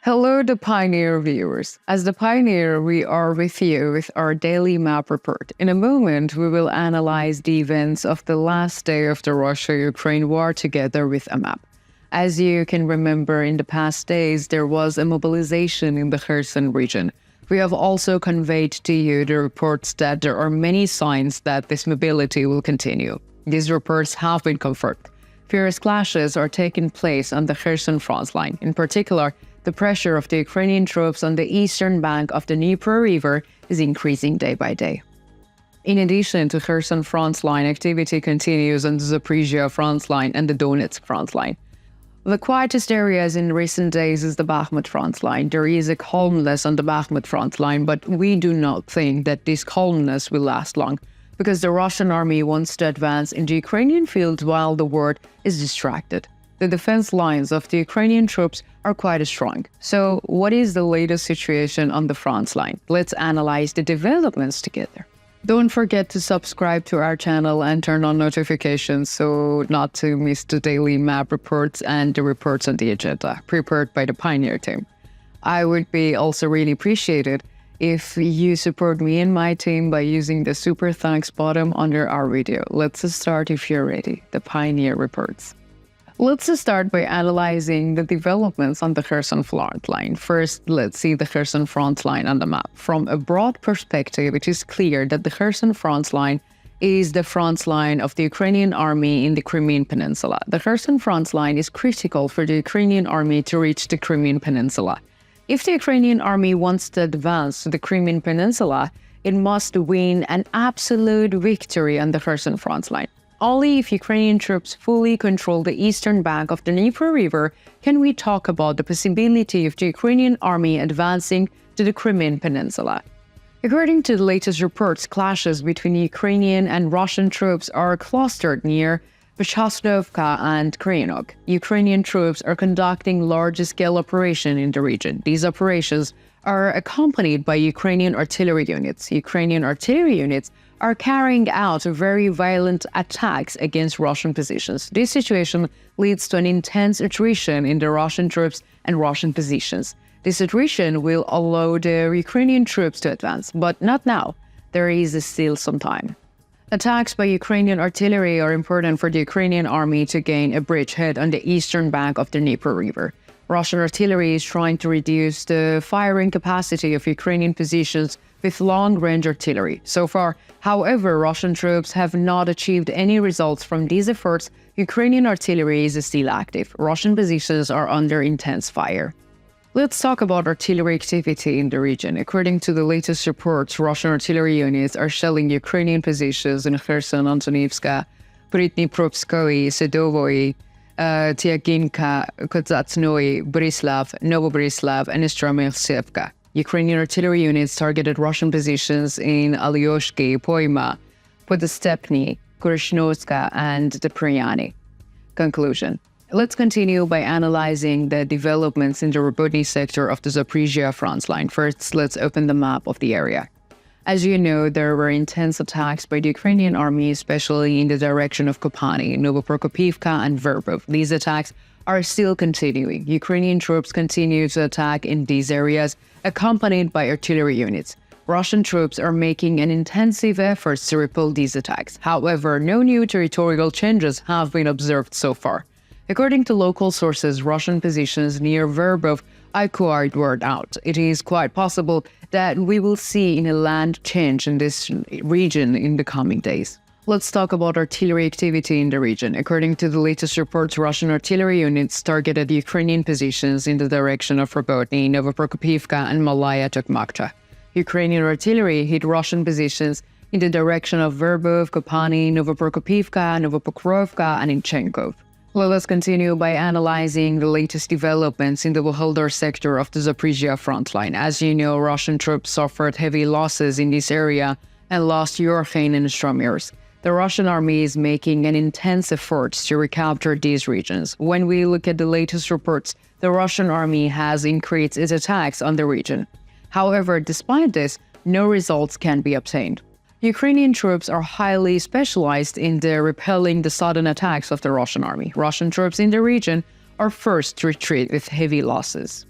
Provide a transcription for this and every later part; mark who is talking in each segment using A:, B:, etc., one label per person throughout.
A: Hello, the Pioneer viewers. As the Pioneer, we are with you with our daily map report. In a moment, we will analyze the events of the last day of the Russia-Ukraine war together with a map. As you can remember, in the past days, there was a mobilization in the Kherson region. We have also conveyed to you the reports that there are many signs that this mobility will continue. These reports have been confirmed. Fierce clashes are taking place on the Kherson front line. In particular, the pressure of the Ukrainian troops on the eastern bank of the Dnipro River is increasing day by day. In addition to Kherson front line, activity continues on the Zaporizhia front line and the Donetsk front line. The quietest areas in recent days is the Bakhmut front line. There is a calmness on the Bakhmut front line, but we do not think that this calmness will last long, because the Russian army wants to advance in the Ukrainian field while the world is distracted. The defense lines of the Ukrainian troops are quite strong. So what is the latest situation on the front line? Let's analyze the developments together. Don't forget to subscribe to our channel and turn on notifications so not to miss the daily map reports and the reports on the agenda prepared by the Pioneer team. I would be also really appreciated if you support me and my team by using the super thanks button under our video. Let's start if you're ready. The Pioneer reports. Let's start by analyzing the developments on the Kherson front line. First, let's see the Kherson front line on the map. From a broad perspective, it is clear that the Kherson front line is the front line of the Ukrainian army in the Crimean Peninsula. The Kherson front line is critical for the Ukrainian army to reach the Crimean Peninsula. If the Ukrainian army wants to advance to the Crimean Peninsula, it must win an absolute victory on the Kherson front line. Only if Ukrainian troops fully control the eastern bank of the Dnipro River can we talk about the possibility of the Ukrainian army advancing to the Crimean Peninsula. According to the latest reports, clashes between Ukrainian and Russian troops are clustered near Vychovka and Kryinok. Ukrainian troops are conducting large-scale operations in the region. These operations are accompanied by Ukrainian artillery units. Ukrainian artillery units are carrying out very violent attacks against Russian positions. This situation leads to an intense attrition in the Russian troops and Russian positions. This attrition will allow the Ukrainian troops to advance, but not now. There is still some time. Attacks by Ukrainian artillery are important for the Ukrainian army to gain a bridgehead on the eastern bank of the Dnipro River. Russian artillery is trying to reduce the firing capacity of Ukrainian positions with long-range artillery. So far, however, Russian troops have not achieved any results from these efforts. Ukrainian artillery is still active. Russian positions are under intense fire. Let's talk about artillery activity in the region. According to the latest reports, Russian artillery units are shelling Ukrainian positions in Kherson, Antonivska, Pridniprovskoye, Sadovoye, Tyaginka, Kozatsnoye, Borislav, Novoborislav, and Stromeltsevka. Ukrainian artillery units targeted Russian positions in Alyoshki, Poima, Podostepny, Kurishnovska, and the Pryany. Conclusion. Let's continue by analyzing the developments in the Robotny sector of the Zaporizhia front line. First, let's open the map of the area. As you know, there were intense attacks by the Ukrainian army, especially in the direction of Kopany, Novoprokopivka, and Verbov. These attacks are still continuing. Ukrainian troops continue to attack in these areas, accompanied by artillery units. Russian troops are making an intensive effort to repel these attacks. However, no new territorial changes have been observed so far. According to local sources, Russian positions near Verbov are quite worn out. It is quite possible that we will see a land change in this region in the coming days. Let's talk about artillery activity in the region. According to the latest reports, Russian artillery units targeted Ukrainian positions in the direction of Robotny, Novoprokopivka, and Malaya Tokmakcha. Ukrainian artillery hit Russian positions in the direction of Verbov, Kopany, Novoprokopivka, Novopokrovka, and Inchenkov. Let us continue by analyzing the latest developments in the Vuhledar sector of the Zaporizhia front line. As you know, Russian troops suffered heavy losses in this area and lost Yorkhain and Stromyrs. The Russian army is making an intense effort to recapture these regions. When we look at the latest reports, the Russian army has increased its attacks on the region. However, despite this, no results can be obtained. Ukrainian troops are highly specialized in repelling the sudden attacks of the Russian army. Russian troops in the region are forced to retreat with heavy losses.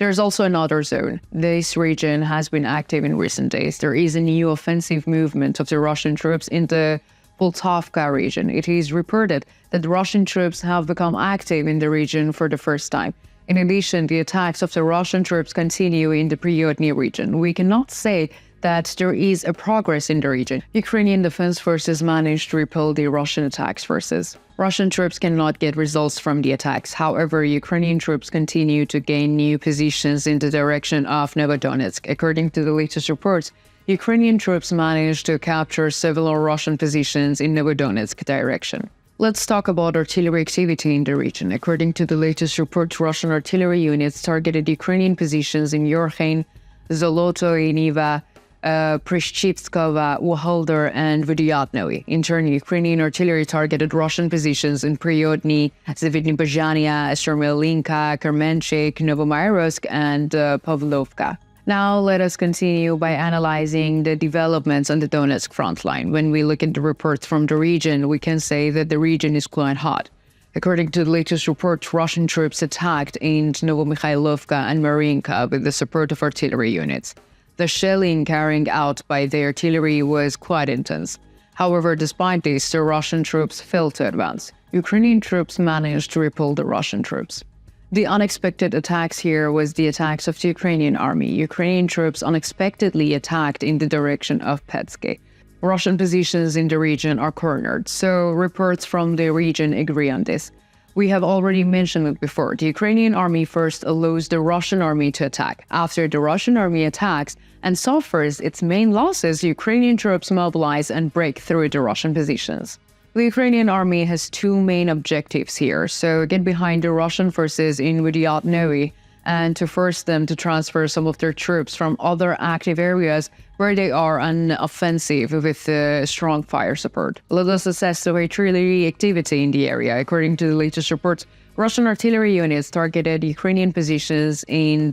A: There's also another zone. This region has been active in recent days. There is a new offensive movement of the Russian troops in the Poltavka region. It is reported that the Russian troops have become active in the region for the first time. In addition, the attacks of the Russian troops continue in the Priyotny region. We cannot say that there is a progress in the region. Ukrainian defense forces managed to repel the Russian attacks forces. Russian troops cannot get results from the attacks. However, Ukrainian troops continue to gain new positions in the direction of Donetsk. According to the latest reports, Ukrainian troops managed to capture several Russian positions in Donetsk direction. Let's talk about artillery activity in the region. According to the latest report, Russian artillery units targeted Ukrainian positions in Yorkhain, Zolotoy, Niva, Prishchivskova, Wohldar, and Vydyatnoy. In turn, Ukrainian artillery targeted Russian positions in Priyotny, Zaporizhia, Shermelinka, Kermenchik, Novomyrsk, and Pavlovka. Now, let us continue by analyzing the developments on the Donetsk front line. When we look at the reports from the region, we can say that the region is quite hot. According to the latest report, Russian troops attacked in Novomikhailovka and Marinka with the support of artillery units. The shelling carried out by the artillery was quite intense. However, despite this, the Russian troops failed to advance. Ukrainian troops managed to repel the Russian troops. The unexpected attacks here was the attacks of the Ukrainian army. Ukrainian troops unexpectedly attacked in the direction of Petske. Russian positions in the region are cornered, so reports from the region agree on this. We have already mentioned it before. The Ukrainian army first allows the Russian army to attack. After the Russian army attacks and suffers its main losses, Ukrainian troops mobilize and break through the Russian positions. The Ukrainian army has two main objectives here, so get behind the Russian forces in Vydyatnoy and to force them to transfer some of their troops from other active areas where they are on offensive with strong fire support. Let us assess the artillery activity in the area. According to the latest reports, Russian artillery units targeted Ukrainian positions in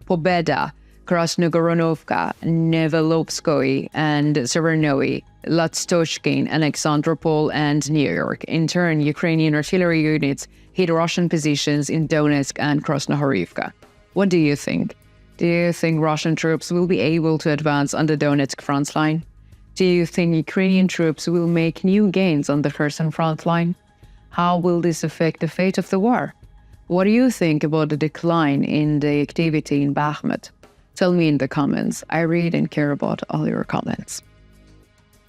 A: Pobeda, Krasnogoronovka, Nevelovskoy, and Severnoy, Latstochkin, Alexandropol, and New York. In turn, Ukrainian artillery units hit Russian positions in Donetsk and Krasnohorivka. What do you think? Do you think Russian troops will be able to advance on the Donetsk front line? Do you think Ukrainian troops will make new gains on the Kherson front line? How will this affect the fate of the war? What do you think about the decline in the activity in Bakhmut? Tell me in the comments. I read and care about all your comments.